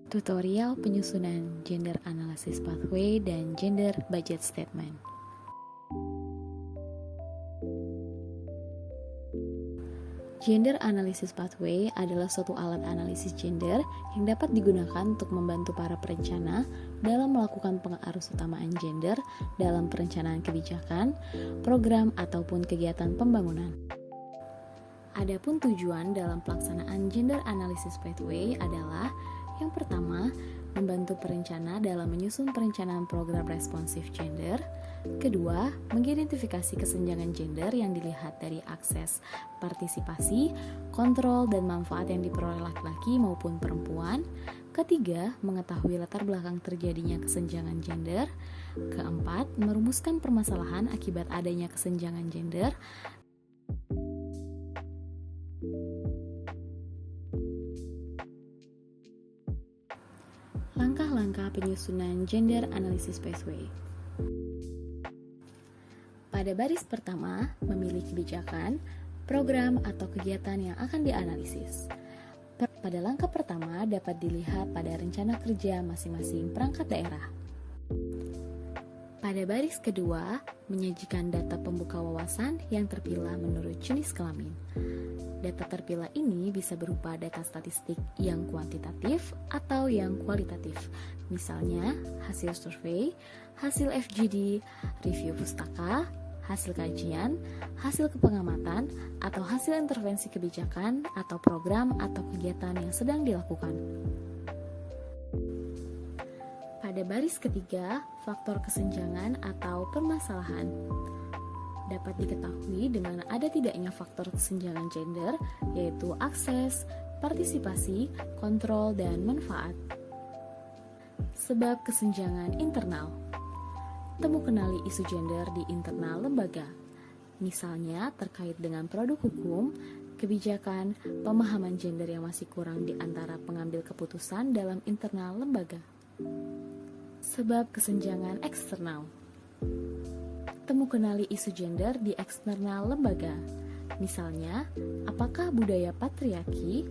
Tutorial penyusunan Gender Analysis Pathway dan Gender Budget Statement. Gender Analysis Pathway adalah suatu alat analisis gender yang dapat digunakan untuk membantu para perencana dalam melakukan pengarusutamaan gender dalam perencanaan kebijakan, program, ataupun kegiatan pembangunan. Adapun tujuan dalam pelaksanaan Gender Analysis Pathway adalah yang pertama, membantu perencana dalam menyusun perencanaan program responsif gender. Kedua, mengidentifikasi kesenjangan gender yang dilihat dari akses, partisipasi, kontrol, dan manfaat yang diperoleh laki-laki maupun perempuan. Ketiga, mengetahui latar belakang terjadinya kesenjangan gender. Keempat, merumuskan permasalahan akibat adanya kesenjangan gender. Langkah-langkah penyusunan Gender Analysis Pathway. Pada baris pertama, memilih kebijakan, program, atau kegiatan yang akan dianalisis. Pada langkah pertama dapat dilihat pada rencana kerja masing-masing perangkat daerah. Pada baris kedua, menyajikan data pembuka wawasan yang terpilah menurut jenis kelamin. Data terpilah ini bisa berupa data statistik yang kuantitatif atau yang kualitatif, misalnya hasil survei, hasil FGD, review pustaka, hasil kajian, hasil kepengamatan, atau hasil intervensi kebijakan atau program atau kegiatan yang sedang dilakukan. Pada baris ketiga, faktor kesenjangan atau permasalahan dapat diketahui dengan ada tidaknya faktor kesenjangan gender, yaitu akses, partisipasi, kontrol, dan manfaat. Sebab kesenjangan internal. Temu kenali isu gender di internal lembaga, misalnya terkait dengan produk hukum, kebijakan, pemahaman gender yang masih kurang di antara pengambil keputusan dalam internal lembaga. Sebab kesenjangan eksternal. Temu kenali isu gender di eksternal lembaga, misalnya apakah budaya patriarki,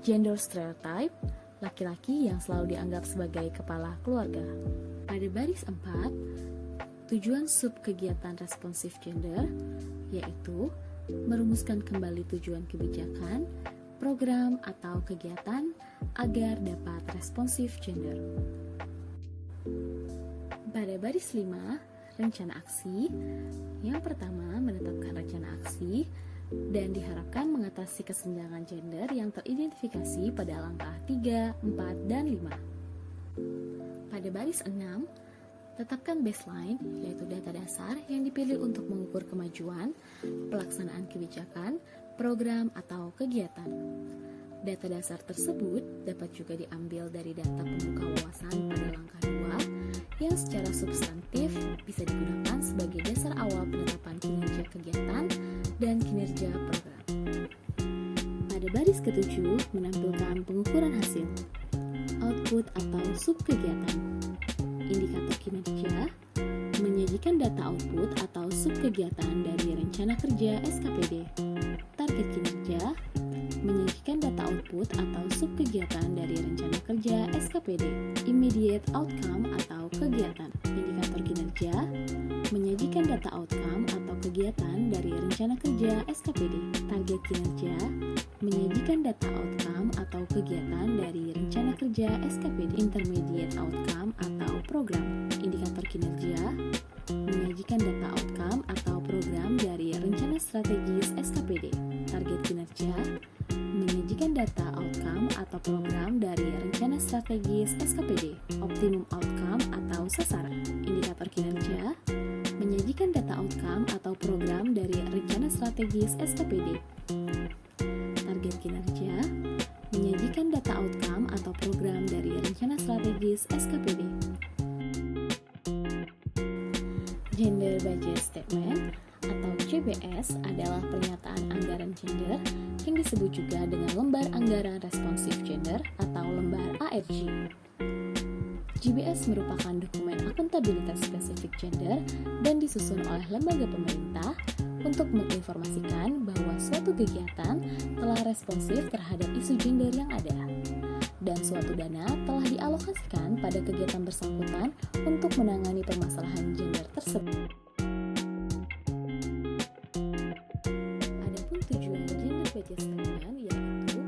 gender stereotype, laki-laki yang selalu dianggap sebagai kepala keluarga. Pada baris 4, tujuan sub kegiatan responsif gender, yaitu merumuskan kembali tujuan kebijakan, program atau kegiatan agar dapat responsif gender. Pada baris 5, rencana aksi. Yang pertama, menetapkan rencana aksi dan diharapkan mengatasi kesenjangan gender yang teridentifikasi pada langkah 3, 4, dan 5. Pada baris 6, tetapkan baseline, yaitu data dasar yang dipilih untuk mengukur kemajuan, pelaksanaan kebijakan, program, atau kegiatan. Data dasar tersebut dapat juga diambil dari data pembuka wawasan pada langkah 2 yang secara substantif bisa digunakan sebagai dasar awal penetapan kinerja kegiatan dan kinerja program. Pada baris ke-7, menampilkan pengukuran hasil, output atau sub kegiatan, indikator kinerja, menyajikan data output atau sub kegiatan dari rencana kerja SKPD, target kinerja, menyajikan data output atau sub kegiatan dari rencana kerja SKPD, immediate outcome atau kegiatan, indikator kinerja, menyajikan data outcome atau kegiatan dari rencana kerja SKPD, target kinerja, menyajikan data outcome atau kegiatan dari rencana kerja SKPD, intermediate outcome atau program, indikator kinerja, menyajikan data outcome atau program dari rencana strategis SKPD, target kinerja, menyajikan data outcome atau program dari rencana strategis SKPD, optimum outcome atau sasaran, indikator kinerja, menyajikan data outcome atau program dari rencana strategis SKPD, target kinerja, menyajikan data outcome atau program dari rencana strategis SKPD. Gender Budget Statement atau GBS adalah pernyataan anggaran gender yang disebut juga dengan lembar anggaran responsif gender atau lembar ARG. GBS merupakan dokumen akuntabilitas spesifik gender dan disusun oleh lembaga pemerintah untuk menginformasikan bahwa suatu kegiatan telah responsif terhadap isu gender yang ada. dan suatu dana telah dialokasikan pada kegiatan bersangkutan untuk menangani permasalahan gender tersebut. Adapun tujuan gender budget statement yaitu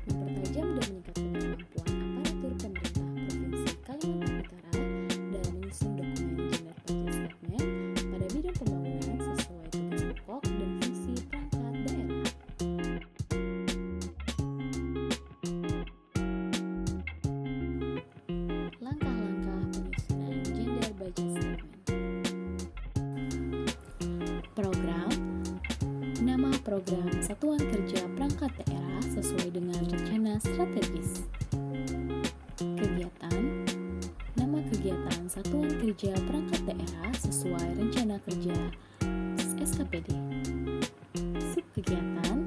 mempertajam dan meningkatkan kemampuan aparatur pemerintah Provinsi Kalimantan Utara dalam menyusun dokumen gender budget statement pada bidang pembangunan sesuai tugas pokok dan fungsi perangkat daerah. Langkah-langkah penyusunan gender budget statement. Program. Nama program Satuan Kerja Perangkat Daerah sesuai dengan rencana strategis. Kegiatan. Nama kegiatan Satuan Kerja Perangkat Daerah sesuai rencana kerja SKPD. Subkegiatan.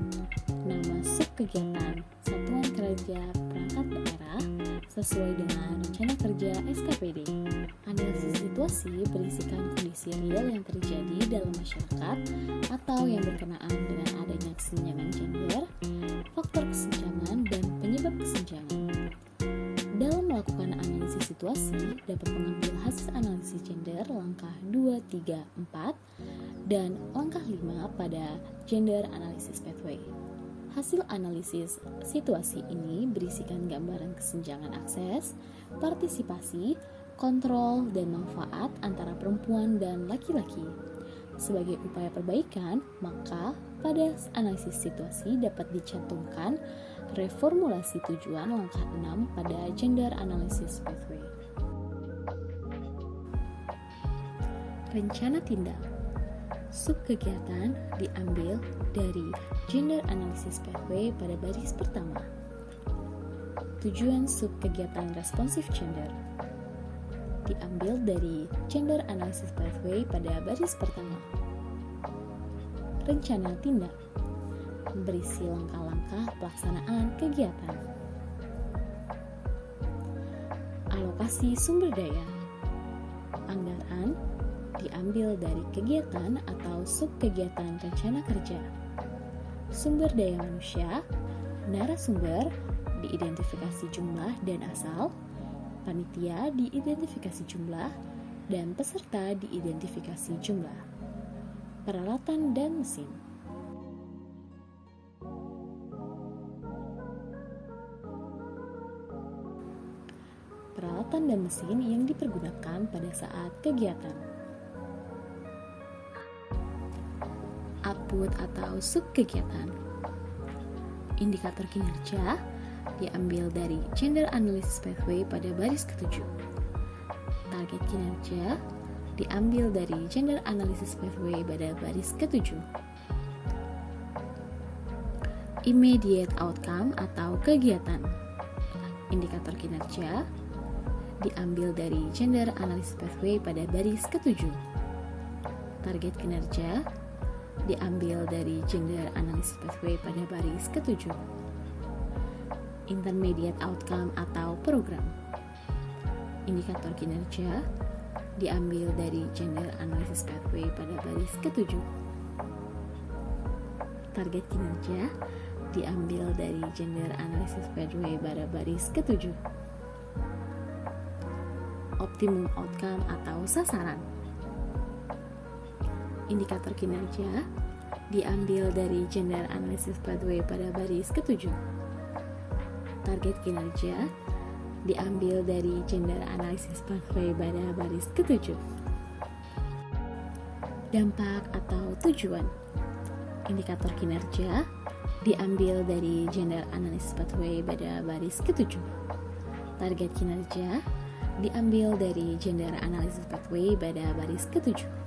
Nama subkegiatan Satuan Kerja Perangkat Daerah sesuai dengan rencana kerja SKPD. Analisis situasi berisikan kondisi real yang terjadi dalam masyarakat atau yang berkenaan dengan adanya kesenjangan gender, faktor kesenjangan, dan penyebab kesenjangan. Dalam melakukan analisis situasi, dapat mengambil hasil analisis gender langkah 2, 3, 4, dan langkah 5 pada Gender Analysis Pathway. Hasil analisis situasi ini berisikan gambaran kesenjangan akses, partisipasi, kontrol, dan manfaat antara perempuan dan laki-laki. Sebagai upaya perbaikan, maka pada analisis situasi dapat dicantumkan reformulasi tujuan langkah 6 pada Gender Analysis Pathway. Rencana tindak. Subkegiatan diambil dari Gender Analysis Pathway pada baris pertama. Tujuan subkegiatan responsif gender diambil dari Gender Analysis Pathway pada baris pertama. Rencana tindak berisi langkah-langkah pelaksanaan kegiatan. Alokasi sumber daya. Anggaran diambil dari kegiatan atau subkegiatan rencana kerja. Sumber daya manusia, narasumber, diidentifikasi jumlah dan asal, panitia diidentifikasi jumlah, dan peserta diidentifikasi jumlah. Peralatan dan mesin. Peralatan dan mesin yang dipergunakan pada saat kegiatan. Output atau subkegiatan. Indikator kinerja diambil dari Gender Analysis Pathway pada baris ke-7. Target kinerja diambil dari Gender Analysis Pathway pada baris ke-7. Immediate outcome atau kegiatan. Indikator kinerja diambil dari Gender Analysis Pathway pada baris ke-7. Target kinerja diambil dari Gender Analysis Pathway pada baris ke-7. Intermediate outcome atau program. Indikator kinerja diambil dari Gender Analysis Pathway pada baris ke-7. Target kinerja diambil dari Gender Analysis Pathway pada baris ke-7. Optimum outcome atau sasaran. Indikator kinerja diambil dari Gender Analysis Pathway pada baris ke-7. Target kinerja diambil dari Gender Analysis Pathway pada baris ke-7. Dampak atau tujuan. Indikator kinerja diambil dari Gender Analysis Pathway pada baris ke-7. Target kinerja diambil dari Gender Analysis Pathway pada baris ke-7.